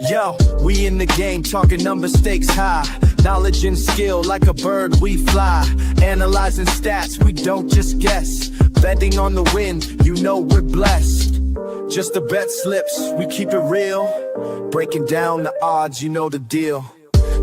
Yo, we in the game, talking number stakes high. Knowledge and skill, like a bird we fly. Analyzing stats, we don't just guess. Betting on the wind, you know we're blessed. Just the bet slips, we keep it real. Breaking down the odds, you know the deal.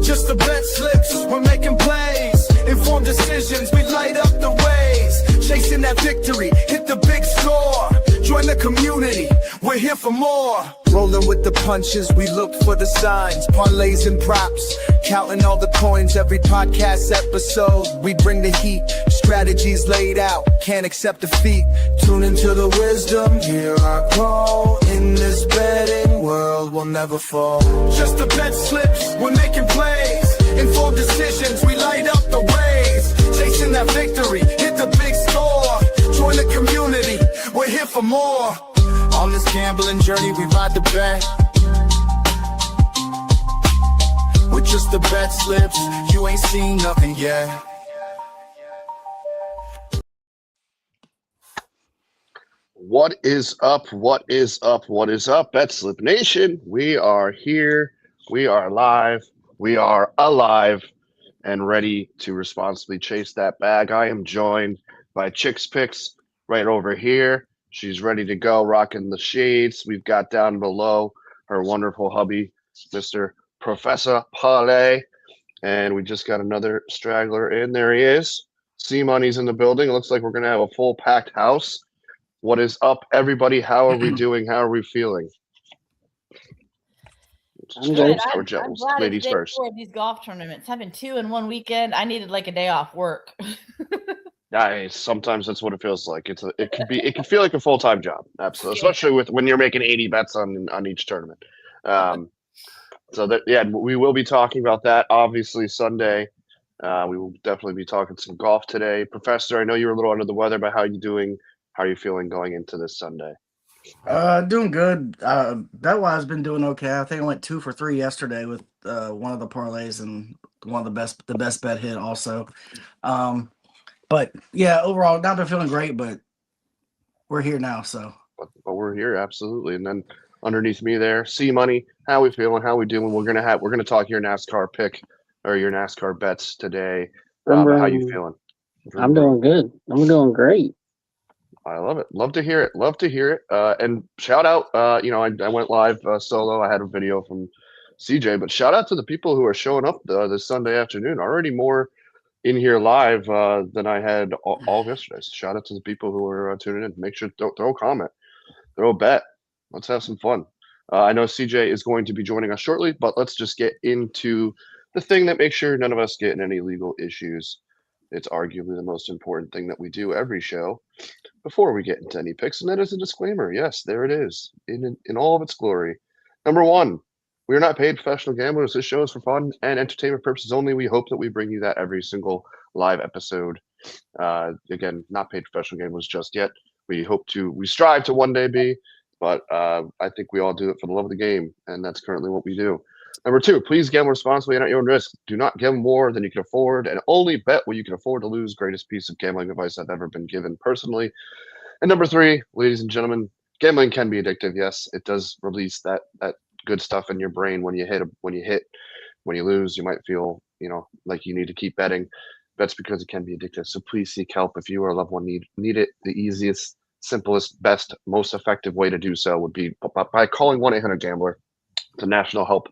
Just the bet slips, we're making plays. Informed decisions, we light up the ways. Chasing that victory, hit the big score. Join the community, we're here for more. Rolling with the punches, we look for the signs. Parlays and props, counting all the coins. Every podcast episode, we bring the heat. Strategies laid out, can't accept defeat. Tune into the wisdom, hear our call. In this betting world, we'll never fall. Just the bet slips, we're making plays. Informed decisions, we light up the ways. Chasing that victory, hit the big score. Join the community, we're here for more. On this gambling journey, we ride the bet. With just the bet slips, you ain't seen nothing yet. What is up? What is up? What is up? BetSlip Nation, we are here. We are live. We are alive and ready to responsibly chase that bag. I am joined by Chicks Picks right over here. She's ready to go, rocking the shades. We've got down below her wonderful hubby, Mr. Professor Parlay. And we just got another straggler in. There he is. C-Money's in the building. It looks like we're going to have a full packed house. What is up, everybody? How are we doing? How are we feeling? I'm glad Ladies first. For these golf tournaments, having 2 in one weekend, I needed like a day off work. Nice. Sometimes that's what it feels like. It can feel like a full-time job. Absolutely, especially when you're making 80 bets on each tournament. We will be talking about that. Obviously, Sunday. We will definitely be talking some golf today. Professor, I know you were a little under the weather, but how are you doing? How are you feeling going into this Sunday? Doing good. Bet-wise, been doing okay. I think I went 2 for 3 yesterday with one of the parlays and one of the best bet hit also. But yeah, overall, not been feeling great, but we're here now. So, but we're here, absolutely. And then underneath me there, C-Money. How we feeling? How we doing? We're gonna talk your NASCAR pick or your NASCAR bets today. How you feeling? I'm doing good. I'm doing great. I love it. Love to hear it. Love to hear it. And shout out, I went live solo. I had a video from CJ, but shout out to the people who are showing up this Sunday afternoon. Already more in here live than I had all yesterday. So shout out to the people who are tuning in. Make sure to throw a comment, throw a bet. Let's have some fun. I know CJ is going to be joining us shortly, but let's just get into the thing that makes sure none of us get in any legal issues. It's arguably the most important thing that we do every show before we get into any picks, and that is a disclaimer. Yes, there it is in all of its glory. Number one, we are not paid professional gamblers. This show is for fun and entertainment purposes only. We hope that we bring you that every single live episode. Again, not paid professional gamblers just yet. We strive to one day be, but I think we all do it for the love of the game, and that's currently what we do. Number two, please gamble responsibly and at your own risk. Do not gamble more than you can afford, and only bet what you can afford to lose. Greatest piece of gambling advice I've ever been given personally. And number three, ladies and gentlemen, gambling can be addictive. Yes, it does release that good stuff in your brain when you lose. You might feel like you need to keep betting. That's because it can be addictive. So please seek help if you or a loved one need it. The easiest, simplest, best, most effective way to do so would be by calling 1-800-GAMBLER, the national help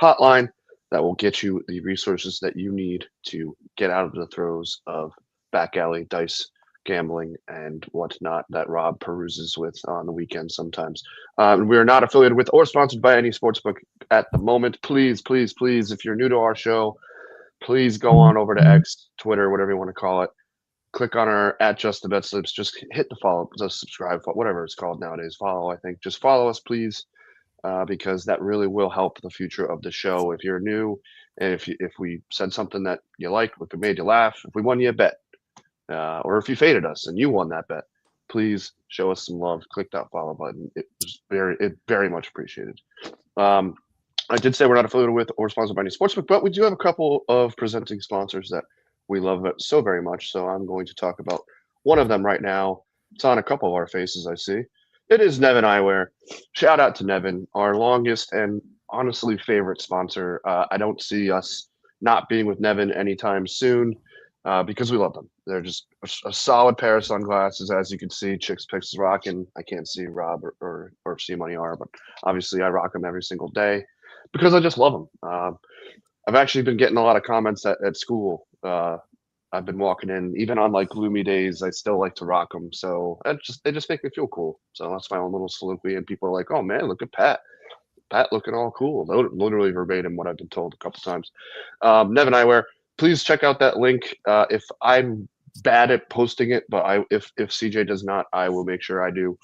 hotline that will get you the resources that you need to get out of the throes of back alley dice gambling and whatnot that Rob peruses with on the weekend sometimes. We are not affiliated with or sponsored by any sportsbook at the moment. Please, please, please, if you're new to our show, please go on over to X, Twitter, whatever you want to call it. Click on our @JustTheBetSlips. Just hit the follow, the subscribe, whatever it's called nowadays. Follow, I think. Just follow us, please. Because that really will help the future of the show. If you're new, and if we said something that you liked, if we made you laugh, if we won you a bet, or if you faded us and you won that bet, please show us some love. Click that follow button. It's very much appreciated. I did say we're not affiliated with or sponsored by any sportsbook, but we do have a couple of presenting sponsors that we love so very much. So I'm going to talk about one of them right now. It's on a couple of our faces, I see. It is Nevin Eyewear. Shout out to Nevin, our longest and honestly favorite sponsor. I don't see us not being with Nevin anytime soon because we love them. They're just a solid pair of sunglasses, as you can see. Chicks Picks is rocking. I can't see Rob or C Money R, but obviously I rock them every single day because I just love them. I've actually been getting a lot of comments at school. I've been walking in, even on like gloomy days, I still like to rock them. So they just make me feel cool. So that's my own little soliloquy. And people are like, "Oh man, look at Pat. Pat looking all cool." Literally verbatim what I've been told a couple times. Nevin Eyewear, please check out that link. If I'm bad at posting it, but if CJ does not, I will make sure I do.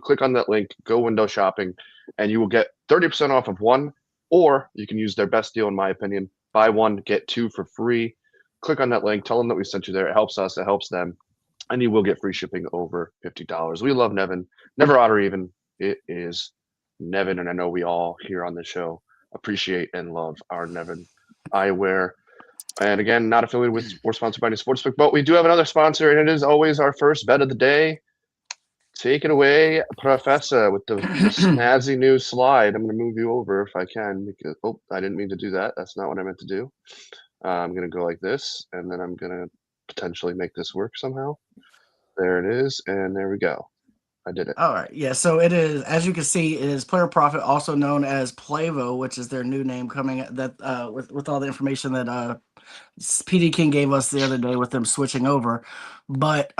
Click on that link, go window shopping, and you will get 30% off of one, or you can use their best deal, in my opinion. Buy one, get two for free. Click on that link, tell them that we sent you there. It helps us, it helps them, and you will get free shipping over $50. We love Nevin. Never odd or even. It is Nevin, and I know we all here on the show appreciate and love our Nevin Eyewear. And again, not affiliated with or sponsored by any sportsbook, but we do have another sponsor, and it is always our first bet of the day. Take it away, Professor, with the snazzy new slide. I'm going to move you over if I can. Because, oh, I didn't mean to do that. That's not what I meant to do. I'm going to go like this, and then I'm going to potentially make this work somehow. There it is, and there we go. I did it. All right. Yeah. So it is, as you can see, it is Player Profit, also known as Plavo, which is their new name coming that with all the information that PD King gave us the other day with them switching over. But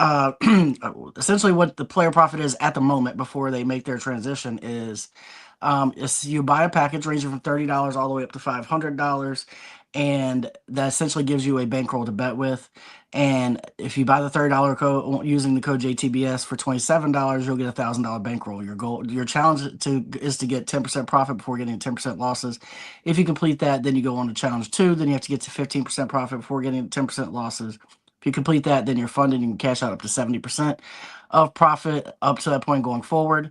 essentially what the Player Profit is at the moment before they make their transition is you buy a package ranging from $30 all the way up to $500, and that essentially gives you a bankroll to bet with. And if you buy the $30 code using the code JTBS for $27, you'll get a $1,000 bankroll. Your challenge is to get 10% profit before getting 10% losses. If you complete that, then you go on to challenge 2. Then you have to get to 15% profit before getting 10% losses. If you complete that, then you're funded. You can cash out up to 70% of profit up to that point going forward.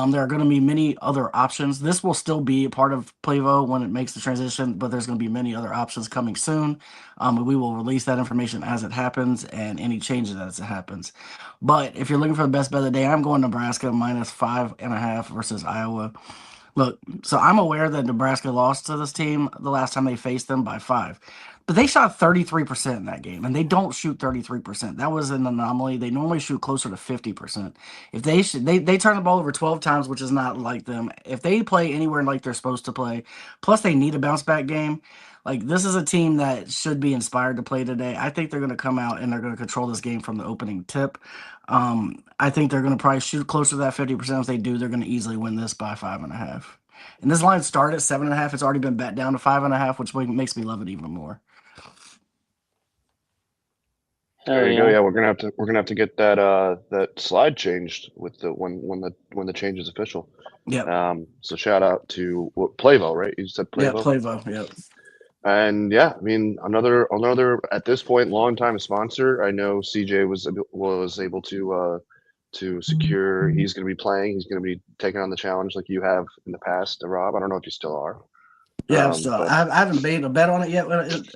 There are going to be many other options. This will still be a part of Plavo when it makes the transition, but there's going to be many other options coming soon. We will release that information as it happens and any changes as it happens. But if you're looking for the best bet of the day, I'm going Nebraska -5.5 versus Iowa. Look, so I'm aware that Nebraska lost to this team the last time they faced them by 5. But they shot 33% in that game, and they don't shoot 33%. That was an anomaly. They normally shoot closer to 50%. If they turn the ball over 12 times, which is not like them. If they play anywhere like they're supposed to play, plus they need a bounce back game. Like, this is a team that should be inspired to play today. I think they're going to come out and they're going to control this game from the opening tip. I think they're going to probably shoot closer to that 50%. If they do, they're going to easily win this by 5.5. And this line started at 7.5. It's already been bet down to 5.5, which makes me love it even more. There you go. Yeah, we're gonna have to get that slide changed with when the change is official. Yeah. So shout out to Plavo, right? You said Plavo. Yeah, Plavo. Yep. And yeah, I mean another at this point longtime sponsor. I know CJ was able to secure. He's going to be playing. He's going to be taking on the challenge like you have in the past, Rob. I don't know if you still are. Yeah, I'm still. I haven't made a bet on it yet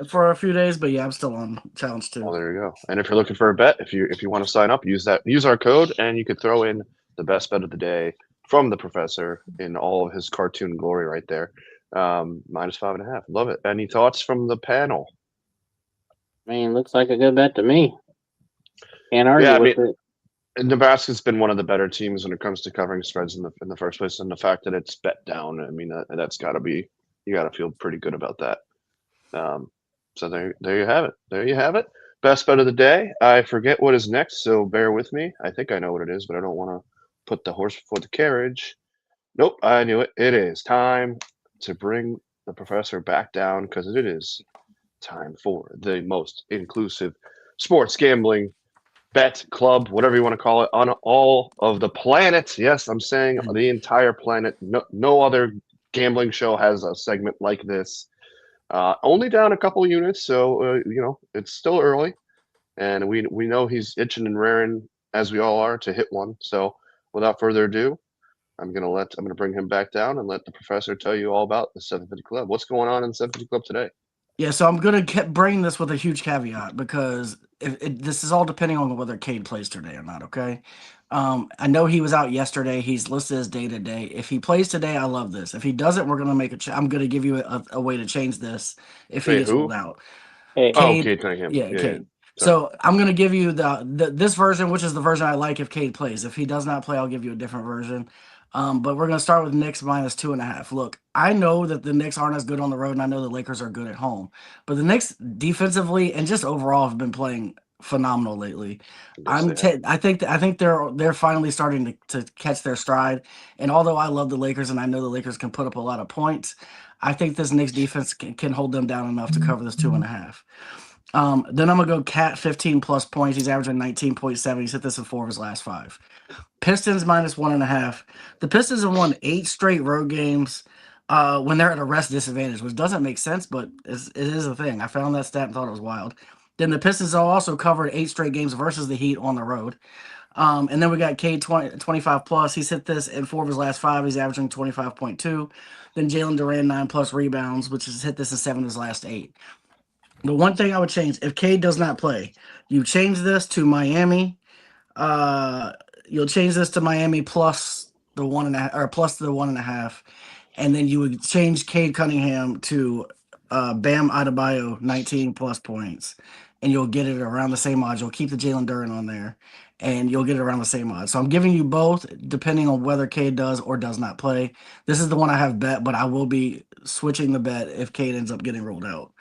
for a few days, but yeah, I'm still on challenge 2. Well, there you go. And if you're looking for a bet, if you want to sign up, use our code, and you could throw in the best bet of the day from the professor in all of his cartoon glory right there. -5.5. Love it. Any thoughts from the panel? I mean, looks like a good bet to me. Can't argue with it. Nebraska's been one of the better teams when it comes to covering spreads in the first place, and the fact that it's bet down, I mean, that's got to be, you got to feel pretty good about that. So there you have it. There you have it. Best bet of the day. I forget what is next, so bear with me. I think I know what it is, but I don't want to put the horse before the carriage. Nope, I knew it. It is time to bring the professor back down because it is time for the most inclusive sports gambling bet club, whatever you want to call it, on all of the planet. Yes, I'm saying the entire planet. No other gambling show has a segment like this. Only down a couple units, so it's still early, and we know he's itching and raring, as we all are, to hit one. So without further ado, I'm gonna bring him back down and let the professor tell you all about the 750 Club. What's going on in the 750 Club today? Yeah, so I'm gonna bring this with a huge caveat because this is all depending on whether Cade plays today or not. Okay, I know he was out yesterday. He's listed as day to day. If he plays today, I love this. If he doesn't, we're gonna make I'm gonna give you a way to change this if he Wait, gets ruled who? out. Hey, Oh, Cade, Cade Cunningham. yeah, Yeah. Cade. Sorry. So I'm gonna give you this version, which is the version I like if Cade plays. If he does not play, I'll give you a different version. But we're gonna start with Knicks minus 2.5. Look, I know that the Knicks aren't as good on the road, and I know the Lakers are good at home. But the Knicks defensively and just overall have been playing phenomenal lately. Yes, they have. I think they're finally starting to catch their stride. And although I love the Lakers and I know the Lakers can put up a lot of points, I think this Knicks defense can hold them down enough to cover this 2.5. Then I'm gonna go Cat 15 plus points. He's averaging 19.7. He's hit this in 4 of his last 5. Pistons minus 1.5. The Pistons have won 8 straight road games when they're at a rest disadvantage, which doesn't make sense, but it is a thing. I found that stat and thought it was wild. Then the Pistons have also covered 8 straight games versus the Heat on the road. And then we got K 25 plus. He's hit this in 4 of his last 5. He's averaging 25.2. Then Jalen Duran 9 plus rebounds, which has hit this in 7 of his last 8. The one thing I would change if Cade does not play, you change this to Miami. You'll change this to Miami plus the 1.5 or plus the 1.5, and then you would change Cade Cunningham to Bam Adebayo 19 plus points, and you'll get it around the same odds. You'll keep the Jalen Duran on there, and you'll get it around the same odds. So I'm giving you both depending on whether Cade does or does not play. This is the one I have bet, but I will be switching the bet if Cade ends up getting rolled out.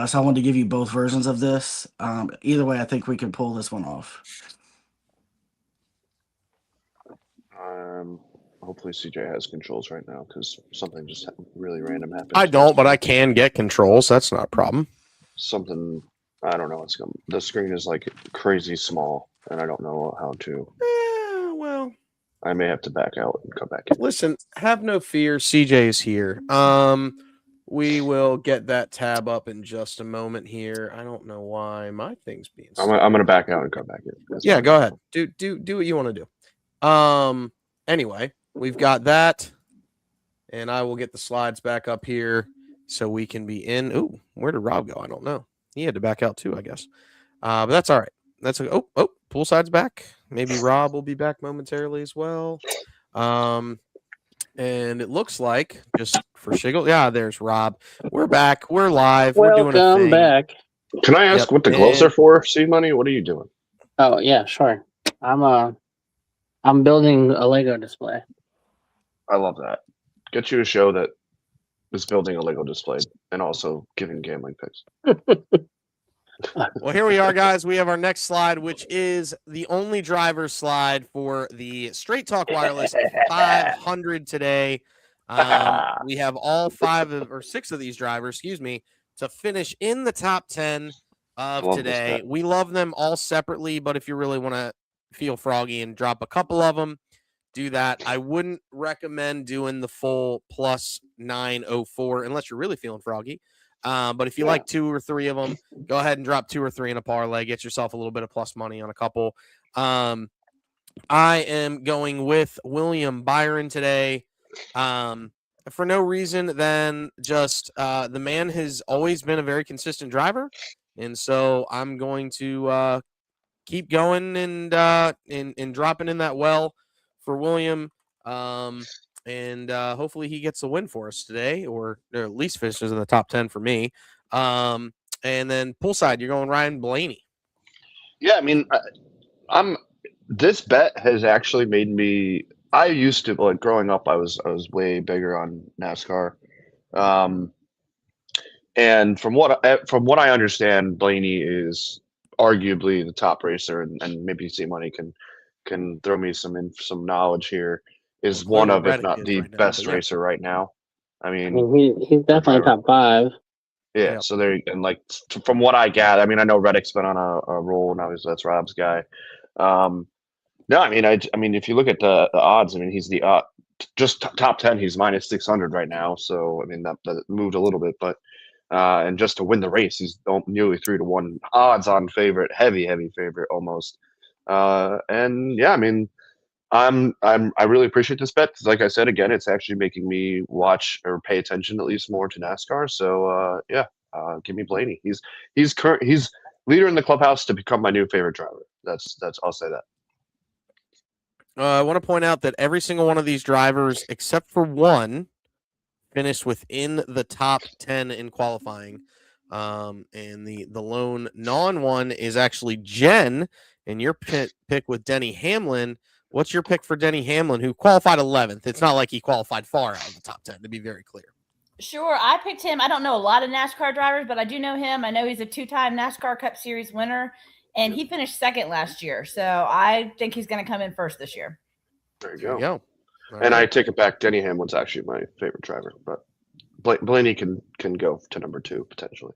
So I wanted to give you both versions of this. Either way, I think we can pull this one off. Hopefully CJ has controls right now because something just really random happened. I don't, but I can get controls. That's not a problem. Something I don't know. The screen is like crazy small, and I don't know how to. Well, I may have to back out and come back in. listen, have no fear. CJ is here. We will get that tab up in just a moment here. I don't know why my thing's being. I'm gonna back out and come back in. That's Yeah, fine. go ahead. Do what you want to do. Anyway, we've got that, and I will get the slides back up here so we can be in. Ooh, where did Rob go? I don't know. He had to back out too, I guess. But that's all right. That's poolside's back. Maybe Rob will be back momentarily as well. And it looks like just for Shiggle. Yeah, there's Rob. We're back. We're live. We're doing a welcome thing. back. Can I ask what the gloves are for? Seed Money, what are you doing? Oh yeah, sure. I'm building a Lego display. I love that. Get you a show that is building a Lego display and also giving gambling picks. Well, here we are, guys. We have our next slide, which is the only driver slide for the Straight Talk Wireless 500 today. We have all 6 of these drivers, to finish in the top 10 of today. We love them all separately, but if you really want to feel froggy and drop a couple of them, do that. I wouldn't recommend doing the full plus 904 unless you're really feeling froggy. But if you like 2 or 3 of them, go ahead and drop 2 or 3 in a parlay. Get yourself a little bit of plus money on a couple. I am going with William Byron today. For no reason than just the man has always been a very consistent driver. And so I'm going to keep going and dropping in that well for William. And hopefully he gets a win for us today, or at least finishes in the top 10 for me. And then poolside, you're going Ryan Blaney. Yeah, I mean, this bet has actually made me. I used to, like, growing up, I was way bigger on NASCAR, and from what I understand, Blaney is arguably the top racer, and maybe C Money can throw me some knowledge here. Is Well, one of, if Reddick not is the right now, best but yeah. racer right now. I I mean, mean, he's definitely top 5. yeah. Yep. So there, and like from what I gather, I mean, I know Reddick's been on a roll now. That's Rob's guy. No, I mean, if you look at the odds, I mean, he's the just top 10. He's minus 600 right now. So I mean, that moved a little bit, but and just to win the race, he's nearly 3-1 odds on favorite, heavy favorite almost. And yeah, I mean, I really appreciate this bet because, like I said, again, it's actually making me watch or pay attention at least more to NASCAR. So give me Blaney. He's leader in the clubhouse to become my new favorite driver. That's I'll say that. I want to point out that every single one of these drivers, except for one, finished within the top 10 in qualifying. And the lone non-one is actually Jen, and your pick with Denny Hamlin. What's your pick for Denny Hamlin, who qualified 11th? It's not like he qualified far out of the top 10, to be very clear. Sure, I picked him. I don't know a lot of NASCAR drivers, but I do know him. I know he's a 2-time NASCAR Cup Series winner, and he finished second last year. So I think he's going to come in first this year. There you There you go. go. All And I right. take it back. Denny Hamlin's actually my favorite driver, but Blaney can go to number 2 potentially.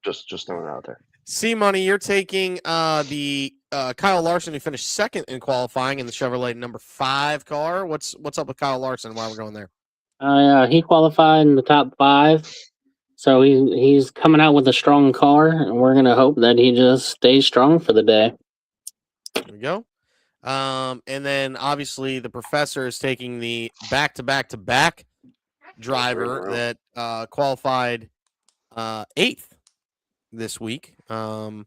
just throwing it out there. C Money, you're taking the Kyle Larson, who finished second in qualifying in the Chevrolet number 5 car. What's up with Kyle Larson? Why we're going there? He qualified in the top 5, so he's coming out with a strong car, and we're gonna hope that he just stays strong for the day. There we go. And then obviously the professor is taking the back-to-back-to-back driver that qualified 8th this week. Rob,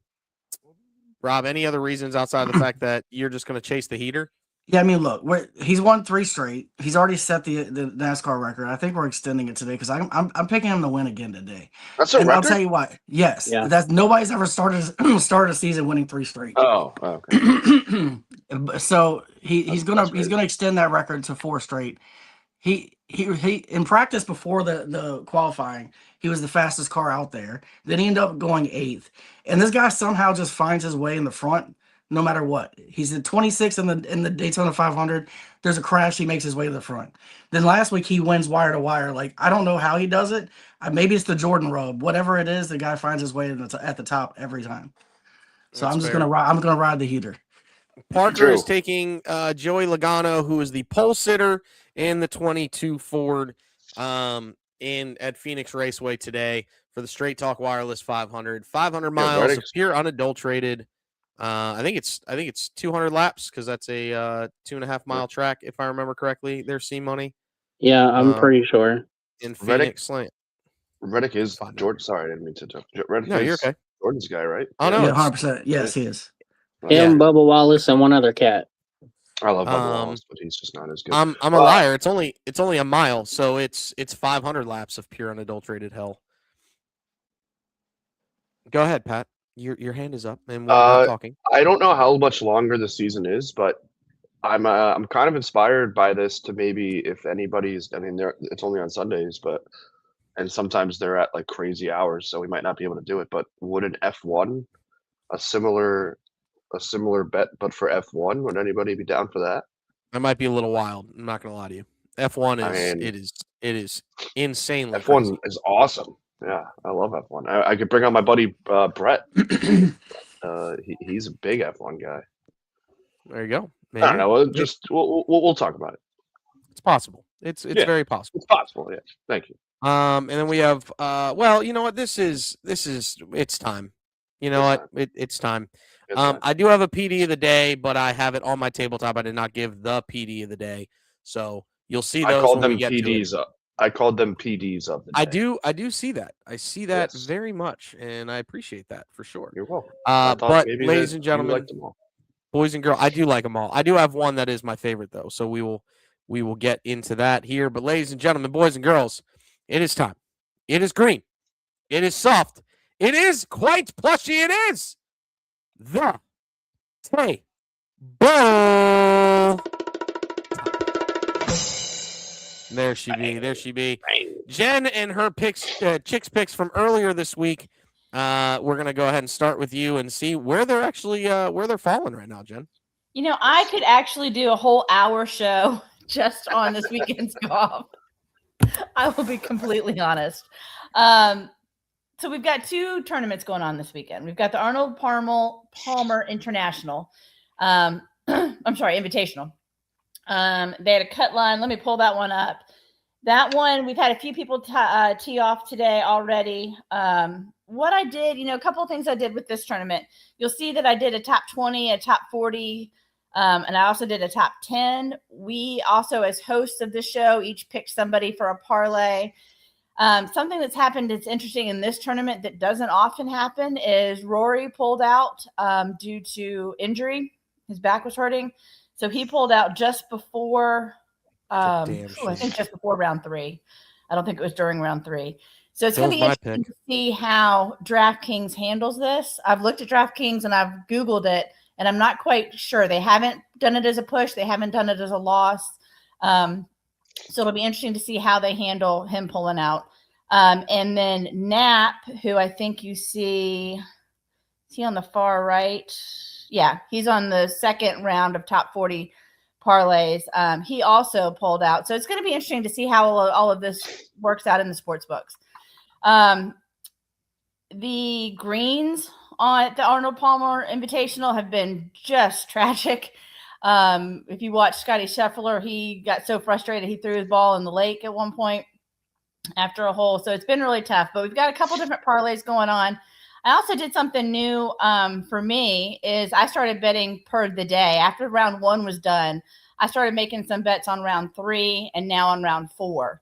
any other reasons outside of the fact that you're just going to chase the heater? Yeah, I mean, look, he's won 3 straight. He's already set the NASCAR record. I think we're extending it today because I'm picking him to win again today. That's a And record. I'll tell you why. Yes, Yeah. that's nobody's ever started a season winning 3 straight. Oh, okay. So he's That's gonna extend that record to 4 straight. He in practice before the qualifying, he was the fastest car out there. Then he ended up going 8th, and this guy somehow just finds his way in the front no matter what. He's at 26 in the Daytona 500. There's a crash, he makes his way to the front. Then last week he wins wire to wire. Like, I don't know how he does it. Maybe it's the Jordan rub. Whatever it is, the guy finds his way at the top every time. So That's I'm just fair. gonna ride the heater. Parker Drew. is taking Joey Logano, who is the pole sitter in the 22 Ford at Phoenix Raceway today for the Straight Talk Wireless 500 miles of Reddick's- pure unadulterated. I think it's 200 laps because that's a 2.5 mile track, if I remember correctly. There's C Money Yeah, I'm pretty sure. in Reddick- Phoenix. Reddick is Fine. Jordan. Sorry, I didn't mean to interrupt. Reddick No, you're is okay. Jordan's guy, right? Oh, no, Yeah, it's- 100%. Yes, he is. Him, Bubba Wallace, and one other cat. I love Bubba Um, Wallace, but he's just not as good. I'm a liar. It's only a mile, so it's 500 laps of pure unadulterated hell. Go ahead, Pat. Your hand is up, and we're not talking. I don't know how much longer the season is, but I'm kind of inspired by this to maybe if anybody's. I mean, it's only on Sundays, and sometimes they're at like crazy hours, so we might not be able to do it. But would an F1 a similar bet, but for F1, would anybody be down for that? That might be a little wild. I'm not gonna lie to you. F1 is it is insanely F1 crazy. is awesome. Yeah, I love F1. I could bring on my buddy Brett. He's a big F1 guy. There you go. I don't know. We'll talk about it. It's possible. It's very possible. It's possible. Yeah. Thank you. And then we have well, you know what? This is it's time. You know what? It's time. I do have a PD of the day, but I have it on my tabletop. I did not give the PD of the day, so you'll see those. I called when them we get PDs. I called them PDs of the day. I do see that. I see that Yes. very much, and I appreciate that for sure. You're welcome. I thought But maybe ladies that and you gentlemen, liked them all. boys and girls, I do like them all. I do have one that is my favorite though, so we will get into that here. But ladies and gentlemen, boys and girls, it is time. It is green. It is soft. It is quite plushy. It is the table. There she be. Jen and her picks, chicks picks from earlier this week. We're gonna go ahead and start with you and see where they're actually where they're falling right now, Jen. You know, I could actually do a whole hour show just on this weekend's golf. I will be completely honest. So we've got 2 tournaments going on this weekend. We've got the Arnold Palmer International. I'm sorry, Invitational. They had a cut line. Let me pull that one up. That one, we've had a few people tee off today already. What I did, a couple of things I did with this tournament. You'll see that I did a top 20, a top 40, and I also did a top 10. We also, as hosts of this show, each picked somebody for a parlay. Something that's happened that's interesting in this tournament that doesn't often happen is Rory pulled out due to injury. His back was hurting. So he pulled out just before, Damn I think just before round 3. I don't think it was during round 3. So it's going to be my interesting pick. to see how DraftKings handles this. I've looked at DraftKings and I've Googled it, and I'm not quite sure. They haven't done it as a push. They haven't done it as a loss. So it'll be interesting to see how they handle him pulling out. And then Knapp, who I think you see, is he on the far right? Yeah, he's on the second round of top 40 parlays. He also pulled out. So it's going to be interesting to see how all of this works out in the sports books. The greens on the Arnold Palmer Invitational have been just tragic. If you watch Scotty Scheffler, he got so frustrated he threw his ball in the lake at one point after a hole. So it's been really tough. But we've got a couple different parlays going on. I also did something new for me is I started betting per the day. After round 1 was done, I started making some bets on round 3 and now on round 4.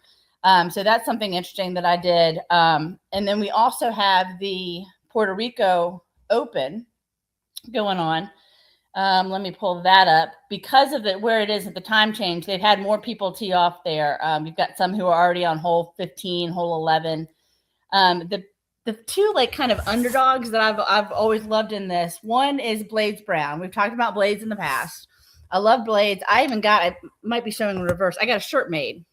So that's something interesting that I did. And then we also have the Puerto Rico Open going on. Let me pull that up. Because of where it is at the time change, they've had more people tee off there. You've got some who are already on hole 15, hole 11. The two like kind of underdogs that I've always loved in this, one is Blades Brown. We've talked about Blades in the past. I love Blades. I might be showing in reverse. I got a shirt made.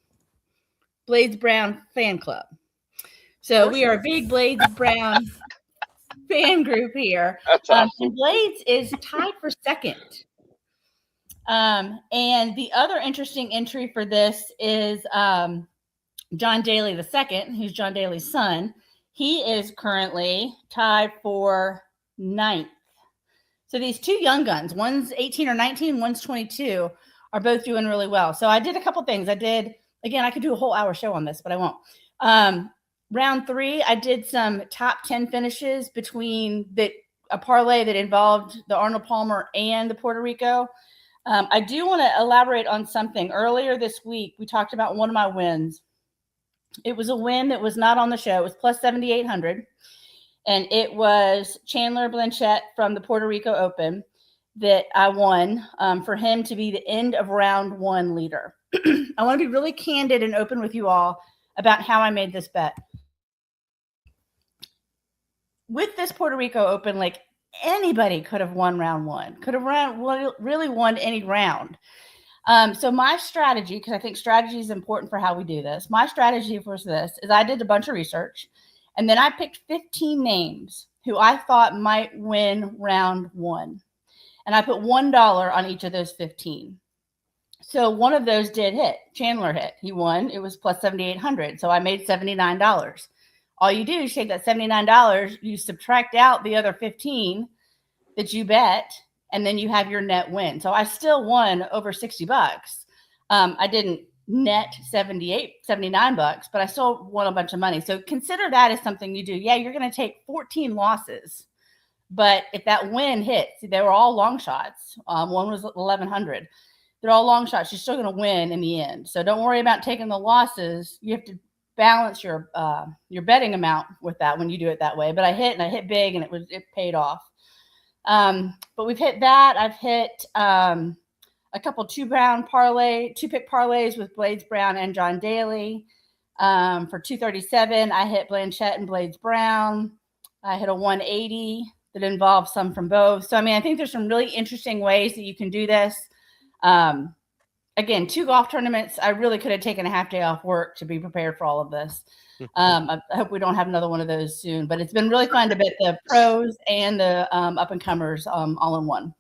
Blades Brown fan club. So we are a big Blades Brown fan group here. That's awesome. And Blades is tied for second. And the other interesting entry for this is John Daly II, who's John Daly's son. He is currently tied for 9th. So these two young guns, one's 18 or 19, one's 22, are both doing really well. So I did a couple things. Again, I could do a whole hour show on this, but I won't. Round 3, I did some top 10 finishes between a parlay that involved the Arnold Palmer and the Puerto Rico. I do want to elaborate on something. Earlier this week, we talked about one of my wins. It was a win that was not on the show. It was plus 7,800. And it was Chandler Blanchett from the Puerto Rico Open that I won for him to be the end of round 1 leader. I want to be really candid and open with you all about how I made this bet. With this Puerto Rico Open, like anybody could have won round 1, could have really won any round. So my strategy, because I think strategy is important for how we do this, my strategy for this is I did a bunch of research, and then I picked 15 names who I thought might win round 1. And I put $1 on each of those 15. So one of those did hit. Chandler hit. He won. It was plus 7,800. So I made $79. All you do is take that $79, you subtract out the other 15 that you bet, and then you have your net win. So I still won over $60. I didn't net $79, but I still won a bunch of money. So consider that as something you do. Yeah, you're going to take 14 losses, but if that win hits, they were all long shots. One was 1,100. They're all long shots. You're still going to win in the end. So don't worry about taking the losses. You have to balance your betting amount with that when you do it that way. But I hit big, and it paid off. But we've hit that. I've hit a couple two-pick parlays with Blades Brown and John Daly. For 237, I hit Blanchett and Blades Brown. I hit a 180 that involves some from both. So, I mean, I think there's some really interesting ways that you can do this. Again, 2 golf tournaments. I really could have taken a half day off work to be prepared for all of this. I hope we don't have another one of those soon, but it's been really fun to bet the pros and the up and comers all in one.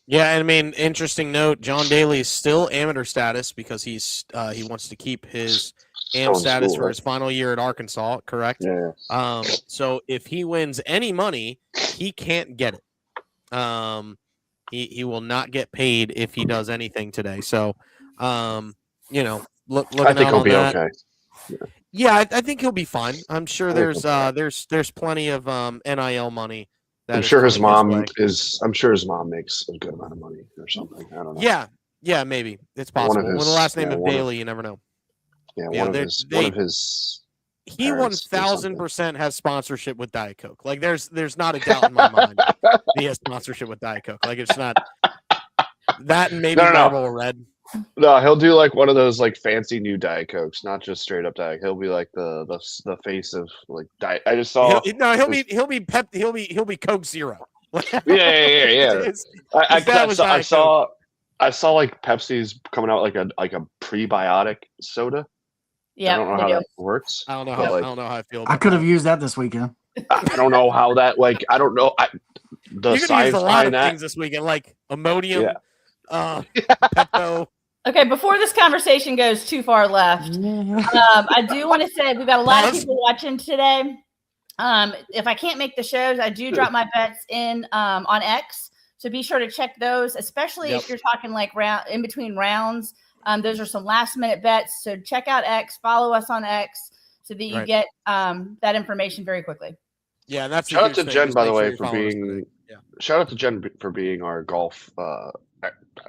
Yeah, I mean, interesting note. John Daly is still amateur status because he wants to keep his AM status for his final year at Arkansas. Correct. Yeah. So if he wins any money, he can't get it. He will not get paid if he does anything today. So, looking I think he'll be okay. Yeah, I think he'll be fine. I'm sure there's plenty of NIL money. I'm sure his mom makes a good amount of money or something. I don't know. Yeah, maybe it's possible. With the last name of Daly, you never know. Yeah, one of his. He 1,000% has sponsorship with Diet Coke. Like there's not a doubt in my mind he has sponsorship with Diet Coke. Like it's not. That and maybe No. Marble Red. No, he'll do like one of those like fancy new Diet Cokes, not just straight up Diet. He'll be like the face of like Diet. I just saw. He'll be Coke Zero. Yeah. His dad was Diet Coke. I saw like Pepsi's coming out like a prebiotic soda. Yeah, I don't know how that works. I don't know but, how like, I don't know how I feel. I About could have that. used that this weekend. I don't know how that like I don't know the You could science use a lot behind of that. things this weekend, like Imodium, Yeah. Pepto. Okay, before this conversation goes too far left, I do want to say we've got a lot of people watching today. If I can't make the shows, I do drop my bets in on X. So be sure to check those, especially if you're talking like round in between rounds. Those are some last minute bets. So check out X, follow us on X so that you get that information very quickly. Yeah, that's shout out to Jen, by the way, for being shout out to Jen for being our golf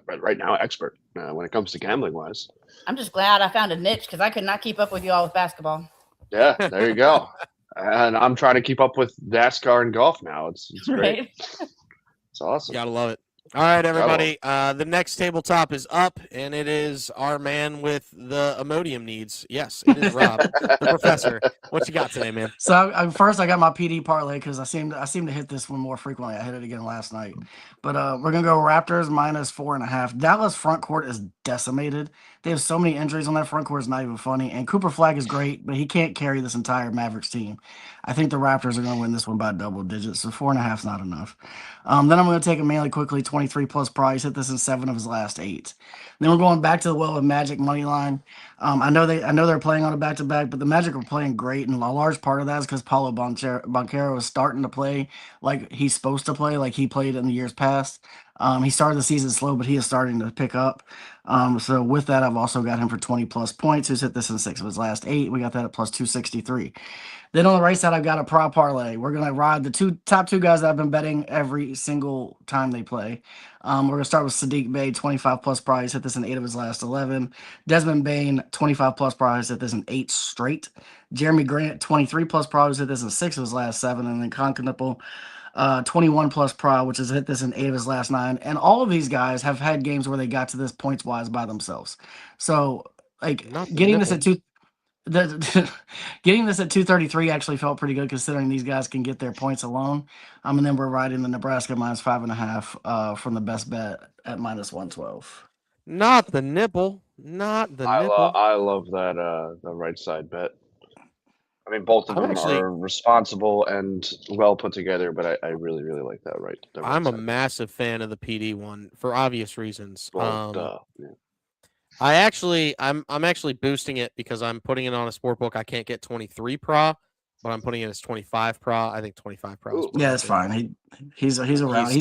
right now expert when it comes to gambling wise. I'm just glad I found a niche because I could not keep up with you all with basketball. Yeah, there you go. And I'm trying to keep up with NASCAR and golf now. It's great. It's awesome. Gotta love it. All right, everybody. The next tabletop is up, and it is our man with the Imodium needs. Yes, it is Rob, the professor. What you got today, man? So first, I got my PD parlay because I seem to hit this one more frequently. I hit it again last night, but we're gonna go Raptors -4.5. Dallas front court is decimated. They have so many injuries on that front court. It's not even funny. And Cooper Flag is great, but he can't carry this entire Mavericks team. I think the Raptors are gonna win this one by double digits. So 4.5 is not enough. Then I'm gonna take a Manly quickly 23+ price. Hit this in 7 of his last 8. Then we're going back to the well with Magic money line. I know they're playing on a back-to-back, but the Magic are playing great, and a large part of that is because Paulo Banchero is starting to play like he's supposed to play, like he played in the years past. He started the season slow, but he is starting to pick up. So with that, I've also got him for 20+ points. Who's hit this in 6 of his last 8? We got that at +263. Then on the right side, I've got a prop parlay. We're gonna ride the top two guys that I've been betting every single time they play. We're gonna start with Sadiq Bey, 25+ price. Hit this in 8 of his last 11. Desmond Bain, 25+ price. Hit this in 8 straight. Jeremy Grant, 23+ price. Hit this in 6 of his last 7. And then Conker Nipple, 21+ pro, which has hit this in 8 of his last 9. And all of these guys have had games where they got to this points wise by themselves. So like getting this at getting this at 233 actually felt pretty good considering these guys can get their points alone. And then we're riding the Nebraska -5.5 from the best bet at -112. Not the nipple. Not the nipple. I love that the right side bet. I mean, both of them actually are responsible and well put together, but I really, really like that right. I'm a side. massive fan of the PD one for obvious reasons. Well, I'm actually boosting it because I'm putting it on a sport book. I can't get 23 pro, but I'm putting it as 25 pro. I think 25 pro. Yeah, it's fine. He's around.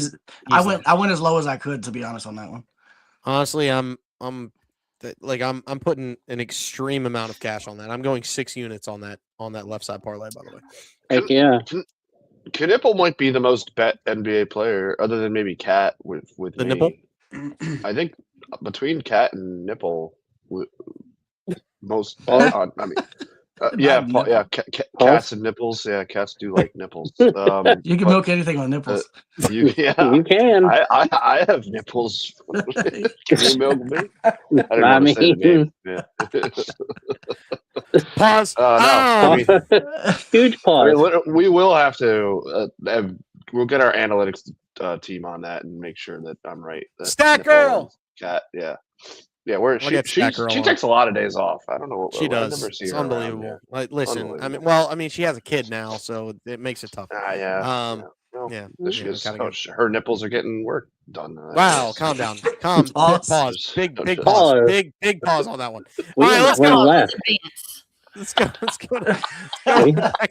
I went as low as I could, to be honest, on that one. Honestly, I'm putting an extreme amount of cash on that. I'm going 6 units on that left side parlay, by the way. Heck yeah. Knipple might be the most bet NBA player, other than maybe Cat with the me. nipple. I think between Cat and Nipple, most bet on. I mean, cats and nipples. Yeah, cats do like nipples. You can milk anything on nipples. You can. I have nipples. Can you milk me? I don't I know. mean, Yeah. Pause. Huge pause. We will have to. We'll get our analytics team on that and make sure that I'm right. Stat girl. Cat. Yeah. Where she takes a lot of days off. I don't know what she does. I never see it's her unbelievable. around, Like, listen, I mean, she has a kid now, so it makes it tough. Her nipples are getting work done. Wow, calm down. Pause. Big pause. Big pause on that one. We All right, went left. Let's go.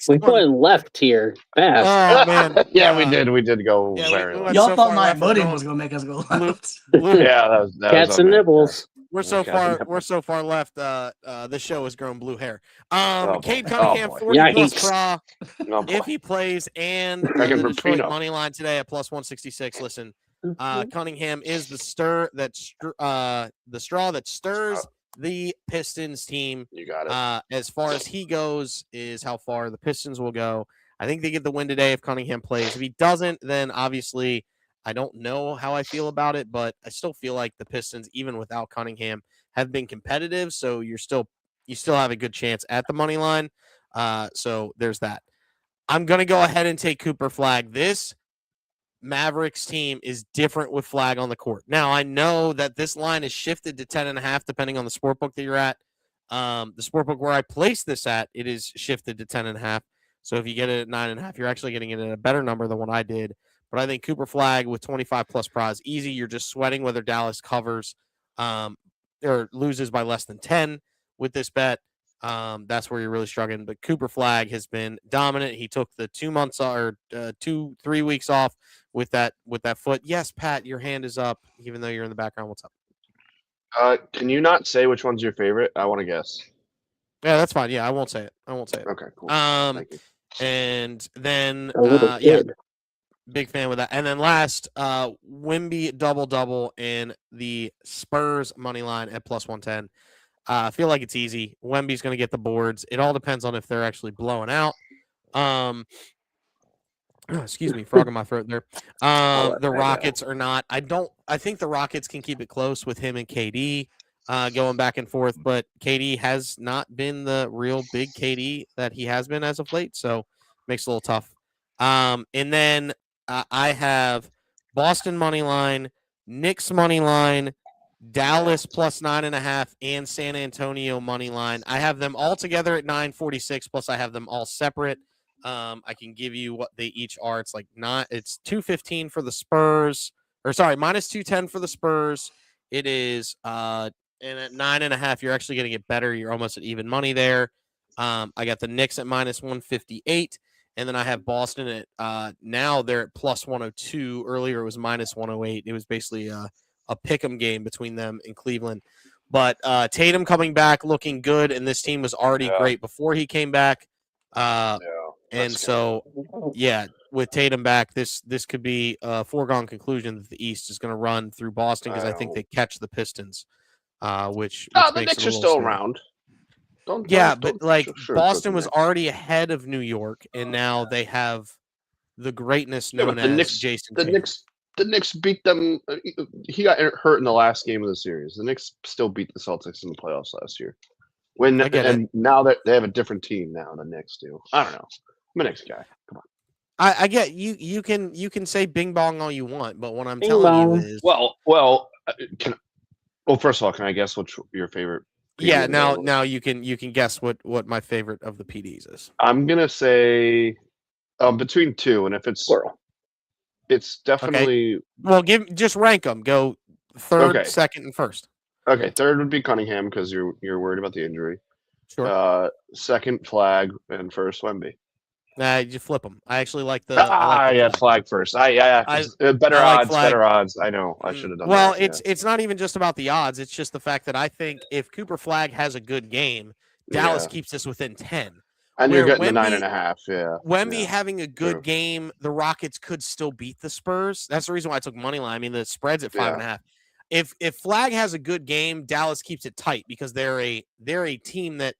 We went left here fast. Oh man. Yeah, we did go very left. Y'all thought my voting was gonna make us go left. Yeah, that Cats and nibbles. We're so far left. This show has grown blue hair. Cade Cunningham, 40+ pro, if he plays, and the Detroit money line today at +166. Listen, Cunningham is the straw that stirs the Pistons team. You got it. As far as he goes, is how far the Pistons will go. I think they get the win today if Cunningham plays. If he doesn't, then obviously I don't know how I feel about it, but I still feel like the Pistons, even without Cunningham, have been competitive. So you still have a good chance at the money line. So there's that. I'm gonna go ahead and take Cooper Flag. This Mavericks team is different with Flag on the court. Now I know that this line is shifted to 10.5 depending on the sport book that you're at. The sport book where I place this at, it is shifted to 10.5. So if you get it at 9.5, you're actually getting it at a better number than what I did. But I think Cooper Flag with 25 plus prize easy. You're just sweating whether Dallas covers or loses by less than 10 with this bet. That's where you're really struggling. But Cooper Flag has been dominant. He took the 2 months or 3 weeks off with that foot. Yes, Pat, your hand is up, even though you're in the background. What's up? Can you not say which one's your favorite? I want to guess. Yeah, that's fine. Yeah, I won't say it. Okay, cool. Thank you. And then A little kid. big fan with that. And then last, Wimby double and the Spurs money line at plus 110. I feel like it's easy. Wemby's going to get the boards. It all depends on if they're actually blowing out. Excuse me, frog in my throat there. The Rockets are not. I think the Rockets can keep it close with him and KD going back and forth, but KD has not been the real big KD that he has been as of late, so makes it a little tough. And then I have Boston money line, Knicks money line, Dallas plus 9.5, and San Antonio money line. I have them all together at 946. Plus, I have them all separate. I can give you what they each are. It's like it's 215 for the Spurs, or sorry, minus 210 for the Spurs. It is and at 9.5, you're actually going to get better. You're almost at even money there. I got the Knicks at minus 158. And then I have Boston at now they're at plus 102. Earlier it was minus 108. It was basically a pick'em game between them and Cleveland. But Tatum coming back looking good, and this team was already great before he came back. And so, with Tatum back, this could be a foregone conclusion that the East is going to run through Boston because I think they catch the Pistons, which the makes Knicks it are still around. Boston was already ahead of New York, and now they have the greatness known as Jason Tatum. The Knicks beat them. He got hurt in the last game of the series. The Knicks still beat the Celtics in the playoffs last year. Now that they have a different team now, the Knicks do. I don't know. I'm a Knicks guy. Come on. I get you. You can say Bing Bong all you want, but what I'm telling you is first of all, can I guess what's your favorite? Yeah, now you can guess what my favorite of the PDs is. I'm gonna say between two, and if it's it's definitely just rank them. Go third, second, and first. Okay, third would be Cunningham because you're worried about the injury. Sure. Second Flag and first Wemby. Nah, you flip them. I actually like the. Flag first. Better odds. I know. I should have done. Well, it's not even just about the odds. It's just the fact that I think if Cooper Flag has a good game, Dallas keeps this within 10. And you're getting the 9.5. Yeah. Wemby having a good game, the Rockets could still beat the Spurs. That's the reason why I took money line. I mean, the spread's at 5.5. If Flag has a good game, Dallas keeps it tight because they're a team that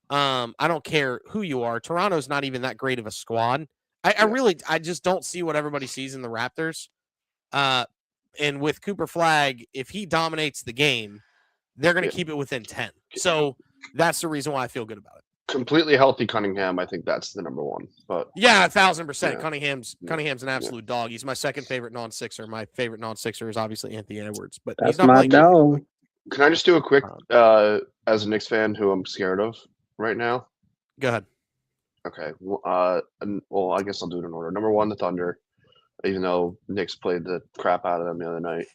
I don't care who you are. Toronto's not even that great of a squad. I just don't see what everybody sees in the Raptors. And with Cooper Flag, if he dominates the game, they're going to keep it within 10. So that's the reason why I feel good about it. Completely healthy Cunningham, I think that's the number one. But 1,000%. Cunningham's an absolute dog. He's my second favorite non-Sixer. My favorite non-Sixer is obviously Anthony Edwards, but that's he's not my dog. Can I just do a quick as a Knicks fan who I'm scared of right now? Go ahead. Okay. Well, I guess I'll do it in order. Number one, the Thunder. Even though Knicks played the crap out of them the other night,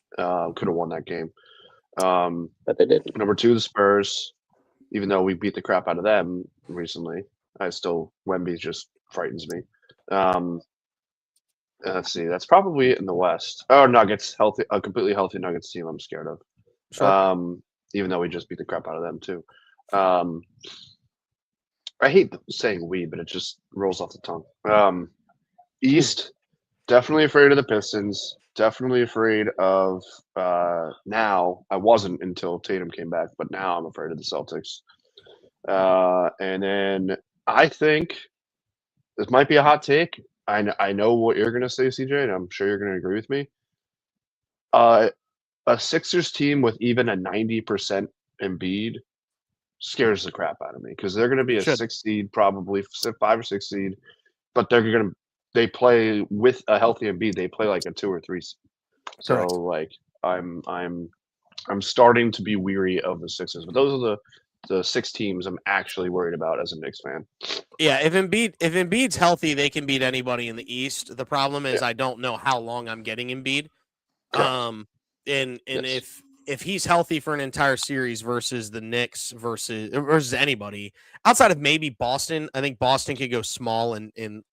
could have won that game. But they didn't. Number two, the Spurs. Even though we beat the crap out of them recently, Wemby just frightens me. Let's see. That's probably it in the West. Oh, Nuggets, a completely healthy Nuggets team I'm scared of. Sure. Even though we just beat the crap out of them too. I hate saying we, but it just rolls off the tongue. East, definitely afraid of the Pistons. Definitely afraid of now. I wasn't until Tatum came back, but now I'm afraid of the Celtics. And then I think this might be a hot take. I know what you're going to say, CJ, and I'm sure you're going to agree with me. A Sixers team with even a 90% Embiid scares the crap out of me because they're going to be a Should. 6 seed, probably 5 or 6 seed, but they play with a healthy Embiid. They play like a 2 or 3 seed. So Correct. like I'm starting to be weary of the Sixers, but those are the 6 teams I'm actually worried about as a Knicks fan. Yeah, if Embiid's healthy, they can beat anybody in the East. The problem is Yeah. I don't know how long I'm getting Embiid. Correct. And Yes. if he's healthy for an entire series versus the Knicks versus anybody outside of maybe Boston, I think Boston could go small and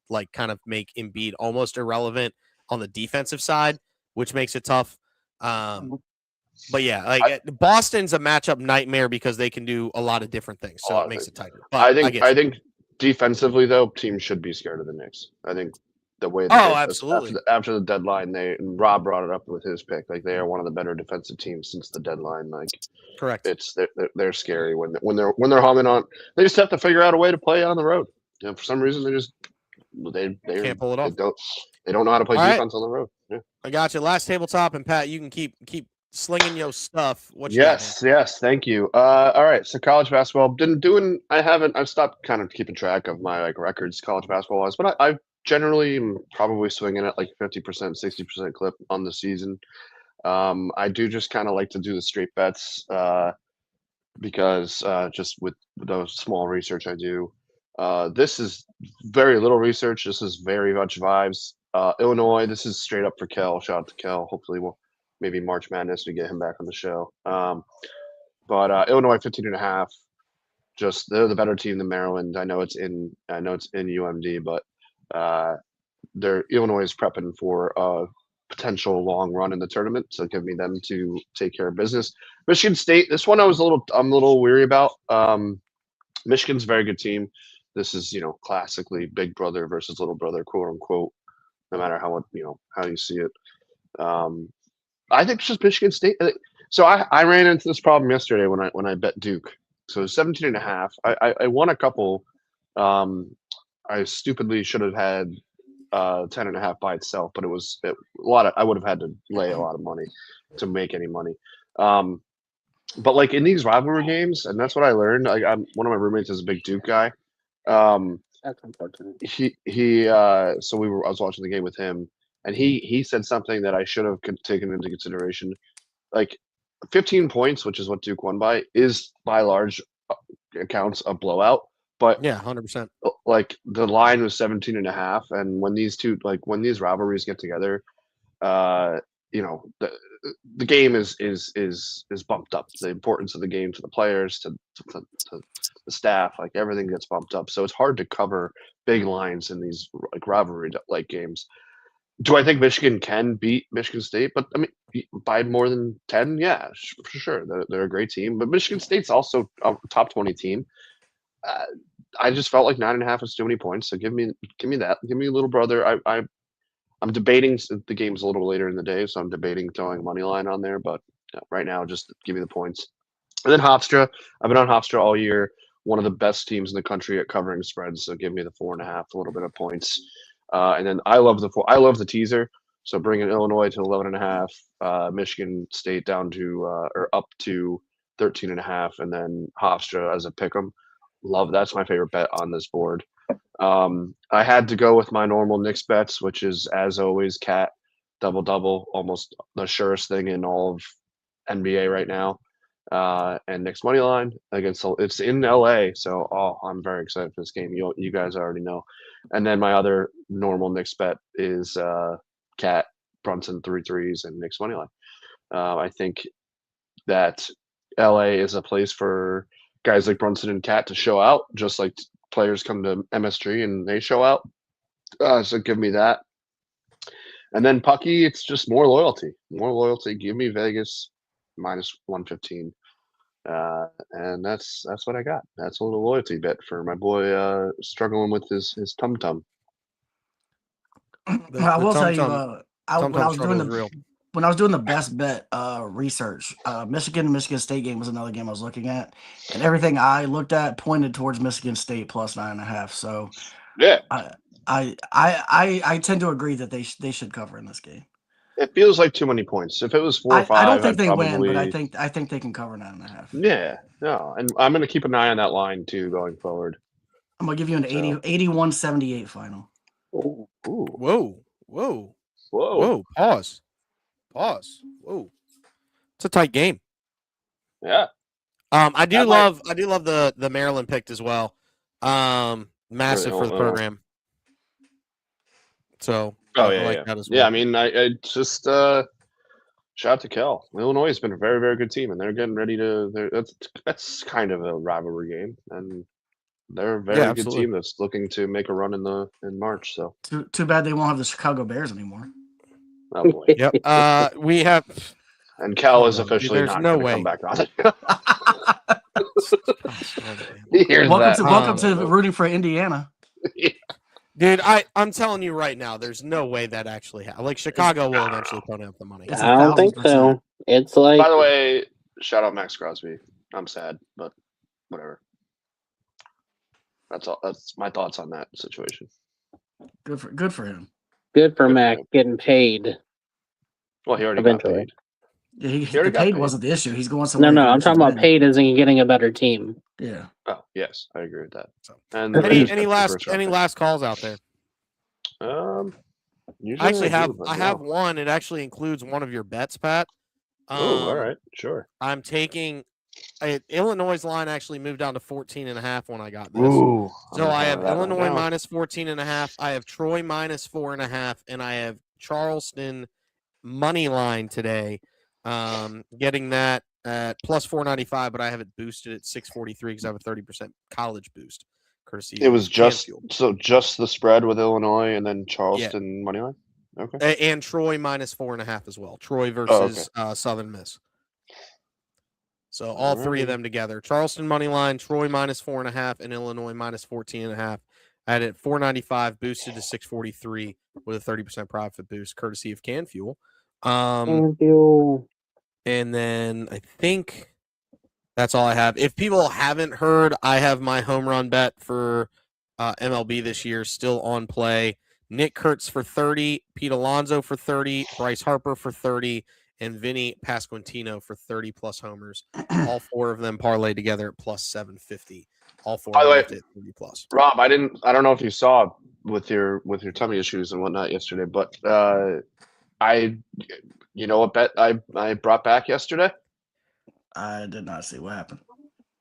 like kind of make Embiid almost irrelevant on the defensive side, which makes it tough. But yeah, like Boston's a matchup nightmare because they can do a lot of different things, so it makes it tighter. But I think defensively though, teams should be scared of the Knicks. I think the way that absolutely. after the deadline, Rob brought it up with his pick. Like they are one of the better defensive teams since the deadline. Like Correct. They're scary when they're humming on. They just have to figure out a way to play on the road. You know, for some reason, they Can't pull it off. They don't know how to play defense on the road. Yeah. I got you. Last tabletop, and Pat, you can keep slinging your stuff. What you Yes, thank you. All right, so college basketball. I've stopped kind of keeping track of my like records college basketball wise, but I generally am probably swinging at like 50%, 60% clip on the season. I do just kind of like to do the straight bets because just with those small research I do. This is very little research. This is very much vibes. Illinois, this is straight up for Kel. Shout out to Kel. Hopefully we'll maybe March Madness to get him back on the show. But Illinois 15.5. Just they're the better team than Maryland. I know it's in UMD, but Illinois is prepping for a potential long run in the tournament. So give me them to take care of business. Michigan State, this one I'm a little weary about. Michigan's a very good team. This is, classically big brother versus little brother, quote unquote, no matter how you see it. I think it's just Michigan State. So I ran into this problem yesterday when I bet Duke. So 17.5. I won a couple. I stupidly should have had 10.5 by itself, but I would have had to lay a lot of money to make any money. But like in these rivalry games, and that's what I learned. Like one of my roommates is a big Duke guy. That's unfortunate. I was watching the game with him, and he said something that I should have taken into consideration. Like 15 points, which is what Duke won by, is by large accounts a blowout. But yeah, 100%. Like the line was 17.5, and when these rivalries get together, the game is bumped up. The importance of the game to the players, to the staff, like everything gets bumped up. So it's hard to cover big lines in these like rivalry like games. Do I think Michigan can beat Michigan State? But I mean, by more than 10, yeah, for sure. They're a great team, but Michigan State's also a top 20 team. I just felt like 9.5 is too many points. So give me that. Give me a little brother. I'm debating. The game's a little later in the day, so I'm debating throwing money line on there. But right now, just give me the points. And then Hofstra. I've been on Hofstra all year. One of the best teams in the country at covering spreads. So give me the 4.5, a little bit of points. And then I love the teaser. So bringing Illinois to 11.5, Michigan State down to or up to 13.5, and then Hofstra as a pick'em. That's my favorite bet on this board. I had to go with my normal Knicks bets, which is as always Cat double, almost the surest thing in all of NBA right now. And Knicks money line it's in LA, so I'm very excited for this game. You guys already know. And then my other normal Knicks bet is Cat Brunson 3 threes and Knicks money line. I think that LA is a place for guys like Brunson and Cat to show out, just like players come to MSG and they show out. So give me that. And then Pucky, it's just more loyalty. Give me Vegas minus 115. And that's what I got. That's a little loyalty bet for my boy struggling with his tum tum. I will tell you, when I was doing the best bet research, Michigan State game was another game I was looking at, and everything I looked at pointed towards Michigan State plus 9.5. So yeah, I tend to agree that they should cover in this game. It feels like too many points. If it was 4 or 5, I don't think I'd they probably... win, but I think they can cover 9.5. Yeah, no, and I'm going to keep an eye on that line too going forward. I'm gonna give you an 81-78 final. Ooh. Whoa. Whoa. Whoa. Pause. Whoa. It's a tight game. Yeah. I do love the Maryland pick as well. Massive for the program. So I like that as well. Yeah, I mean, I just shout out to Cal. Illinois has been a very, very good team, and they're getting ready to. That's kind of a rivalry game, and they're a very good team that's looking to make a run in March. So too bad they won't have the Chicago Bears anymore. Oh boy. Yep. We have. And Cal is officially not going to come back on it. Welcome to rooting for Indiana. Dude, I'm telling you right now, there's no way that actually happens. Like, Chicago will eventually put up the money. I don't think so. It's like... By the way, shout out Max Crosby. I'm sad, but whatever. That's all. That's my thoughts on that situation. Good for him. Good for Mac getting paid. Well, he already got paid. Yeah, the paid wasn't the issue. He's going somewhere. No, I'm talking about paid as in getting a better team. Yeah. Oh, yes, I agree with that. So, and any last calls out there? I actually have one. It actually includes one of your bets, Pat. All right, sure. I'm taking Illinois' line actually moved down to 14.5 when I got this. Ooh, so I have Illinois minus 14.5. I have Troy minus 4.5, and I have Charleston money line today. Getting that at plus 495, but I have it boosted at 643 because I have a 30% college boost. Courtesy. It was just the spread with Illinois and then Charleston money line. Okay. And Troy minus 4.5 as well. Troy versus Southern Miss. So all three of them together: Charleston money line, Troy minus 4.5, and Illinois minus 14.5. I had it 495 boosted to 643 with a 30% profit boost, courtesy of Can Fuel. And then I think that's all I have. If people haven't heard, I have my home run bet for MLB this year still on play. Nick Kurtz for 30, Pete Alonso for 30, Bryce Harper for 30, and Vinny Pasquantino for 30 plus homers. All four of them parlayed together at plus 750. All four. By the way, at 30 plus. Rob, I don't know if you saw with your tummy issues and whatnot yesterday, but you know what bet I brought back yesterday? I did not see what happened.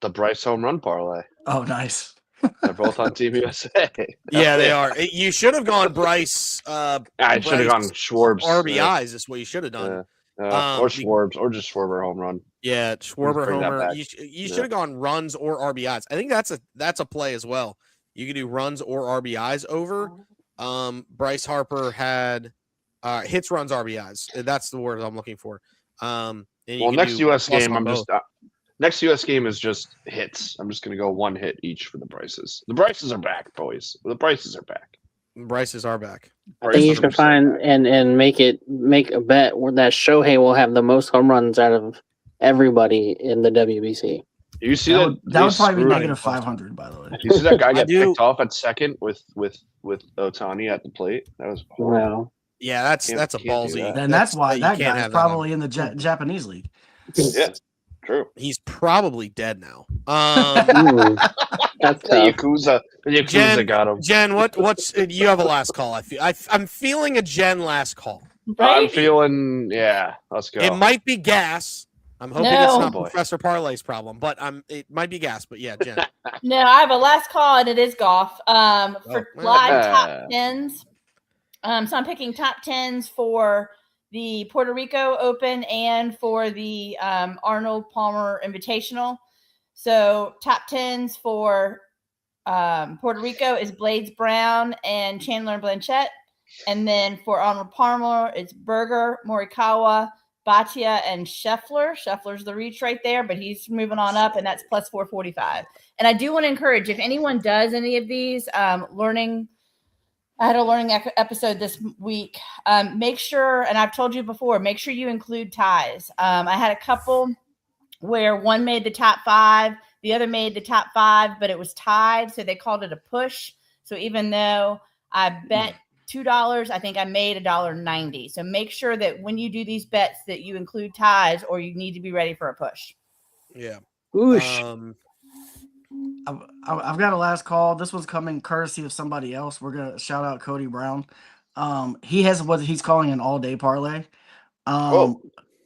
The Bryce home run parlay. Oh, nice. They're both on Team USA. Yeah, they are. You should have gone Bryce. I should have gone Schwarb's RBIs. Is what you should have done. Or Schwarb's, or just Schwarber home run. Yeah, Schwarber homer. You should have gone runs or RBIs. I think that's a play as well. You could do runs or RBIs over. Bryce Harper had hits, runs, RBIs. That's the word I'm looking for. Next U.S. game, next U.S. game is just hits. I'm just going to go one hit each for the Bryces. The Bryces are back, boys. The Bryces are back. Bryces are back. I think you should find and make a bet where that Shohei will have the most home runs out of everybody in the WBC. You see that would probably be negative 500, by the way. You see that guy get picked off at second with Ohtani at the plate? That was horrible. Wow. Yeah, that's a ballsy. And that's why that guy is probably in the Japanese league. Yeah, true. He's probably dead now. That's the Yakuza got him. Jen, what's you have a last call? I'm feeling a Jen last call. Right? I'm feeling let's go. It might be gas. I'm hoping it's not Professor Parlay's problem, but it might be gas. But yeah, Jen. No, I have a last call, and it is golf. For live top tens. So I'm picking top tens for the Puerto Rico Open and for the Arnold Palmer Invitational. So top tens for Puerto Rico is Blades Brown and Chandler Blanchett. And then for Arnold Palmer, it's Berger, Morikawa, Bhatia, and Scheffler. Scheffler's the reach right there, but he's moving on up, and that's plus 445. And I do want to encourage, if anyone does any of these I had a learning episode this week. Make sure, and I've told you before, make sure you include ties. I had a couple where one made the top 5, the other made the top 5, but it was tied, so they called it a push. So even though I bet $2. I think I made $1.90. So make sure that when you do these bets that you include ties, or you need to be ready for a push. Yeah. Whoosh. I've got a last call. This was coming courtesy of somebody else. We're gonna shout out Cody Brown. He has what he's calling an all-day parlay.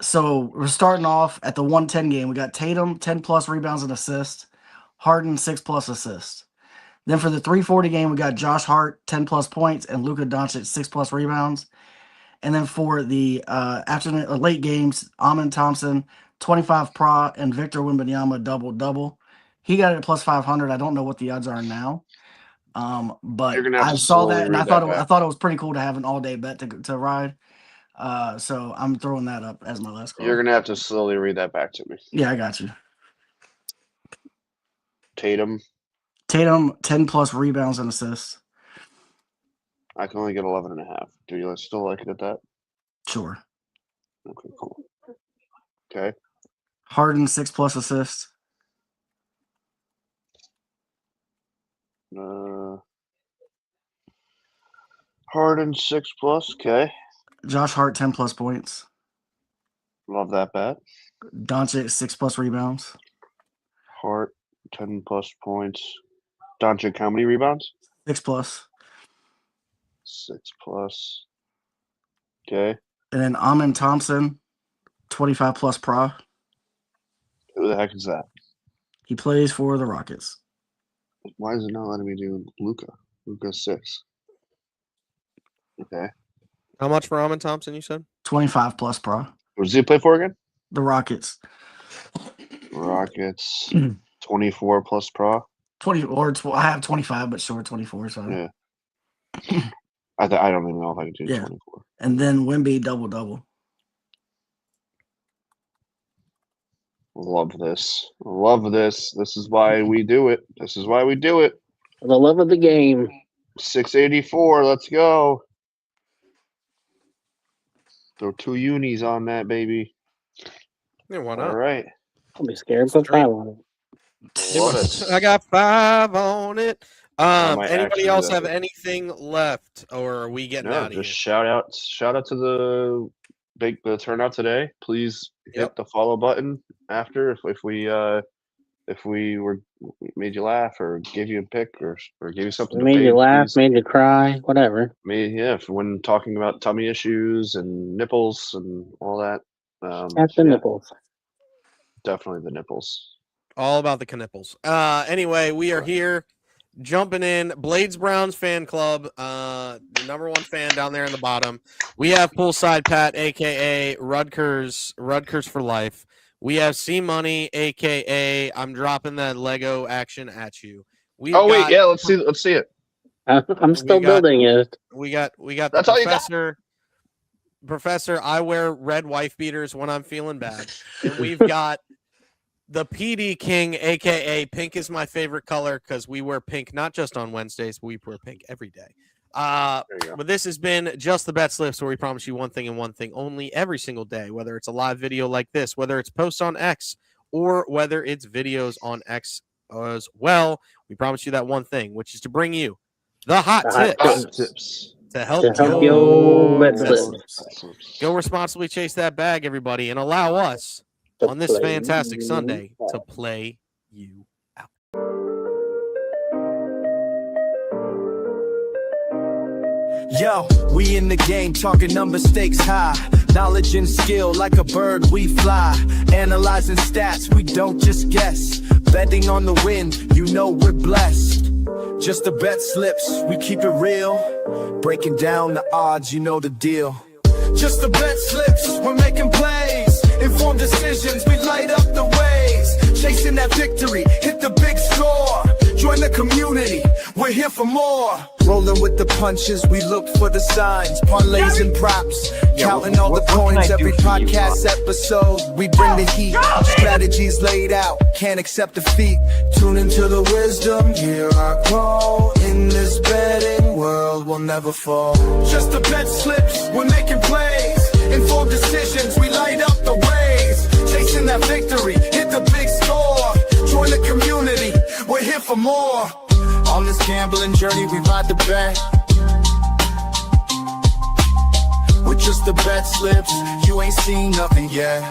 So we're starting off at the 110 game. We got Tatum 10+ rebounds and assists, Harden 6+ assists. Then for the 340 game, we got Josh Hart 10+ points and Luka Doncic 6+ rebounds. And then for the afternoon late games, Amin Thompson 25 pra and Victor Wembanyama double. He got it at +500. I don't know what the odds are now. But You're gonna have I to saw slowly that and I read thought that I back. thought it was pretty cool to have an all-day bet to ride. So I'm throwing that up as my last call. You're gonna have to slowly read that back to me. Yeah, I got you. Tatum, 10+ rebounds and assists. I can only get 11.5. Do you still like it at that? Sure. Okay, cool. Okay. Harden 6+ assists. Harden 6+. Okay. Josh Hart 10+ points. Love that bet. Doncic 6+ rebounds. Hart 10+ points. Doncic how many rebounds? 6+. 6+. Okay. And then Amin Thompson 25+ pra. Who the heck is that? He plays for the Rockets. Why is it not letting me do Luka? Luka 6. Okay. How much for Amin Thompson, you said? 25+ pra. What does he play for again? The Rockets. Rockets. 24+ pra. 20 or I have 25, but sure 24. So Yeah. I don't even know if I can do Yeah. 24. And then Wemby double. Love this. Love this. This is why we do it. This is why we do it. For the love of the game. 684. Let's go. Throw 2 unis on that, baby. Yeah, why All not? right. I'll be scared to try one. Love it. I got 5 on it. might Anybody actually else do have that. anything left, or are we getting No, out of here? just shout out to the turnout today. Please hit Yep. the follow button after if we were made you laugh or gave you a pick or gave you something to Made you fade, laugh, please. made you cry, whatever. When talking about tummy issues and nipples and all that. At the yeah, nipples. definitely the nipples. All about the knipples. Anyway, we are here jumping in. Blades Browns fan club, the number 1 fan down there in the bottom. We have Poolside Pat, aka Rutgers for life. We have C Money, aka I'm dropping that Lego action at you. Let's see it. I'm still building it. We got the That's all you got? Professor, I wear red wife beaters when I'm feeling bad. And we've got the PD King, aka Pink is my favorite color because we wear pink not just on Wednesdays, but we wear pink every day. There you go. But this has been just the BetSlips, where we promise you one thing and one thing only every single day, whether it's a live video like this, whether it's posts on X, or whether it's videos on X as well. We promise you that one thing, which is to bring you the hot tips to help your bet BetSlips. Go responsibly chase that bag, everybody, and allow us on this fantastic Sunday to play you out. Yo, we in the game, talking number stakes high. Knowledge and skill, like a bird we fly. Analyzing stats, we don't just guess. Betting on the wind, you know we're blessed. Just the bet slips, we keep it real. Breaking down the odds, you know the deal. Just the bet slips, we're making plays. Informed decisions, we light up the ways. Chasing that victory, hit the big score. Join the community, we're here for more. Rolling with the punches, we look for the signs. Parlays and props, counting all the coins. Every podcast episode, we bring the heat. Strategies laid out, can't accept defeat. Tune into the wisdom, hear our call. In this betting world, we'll never fall. Just the bet slips, we're making plays. Informed decisions, we light up the ways. Chasing that victory, hit the big score. Join the community, we're here for more. On this gambling journey, we ride the back. with just the bet slips. You ain't seen nothing yet.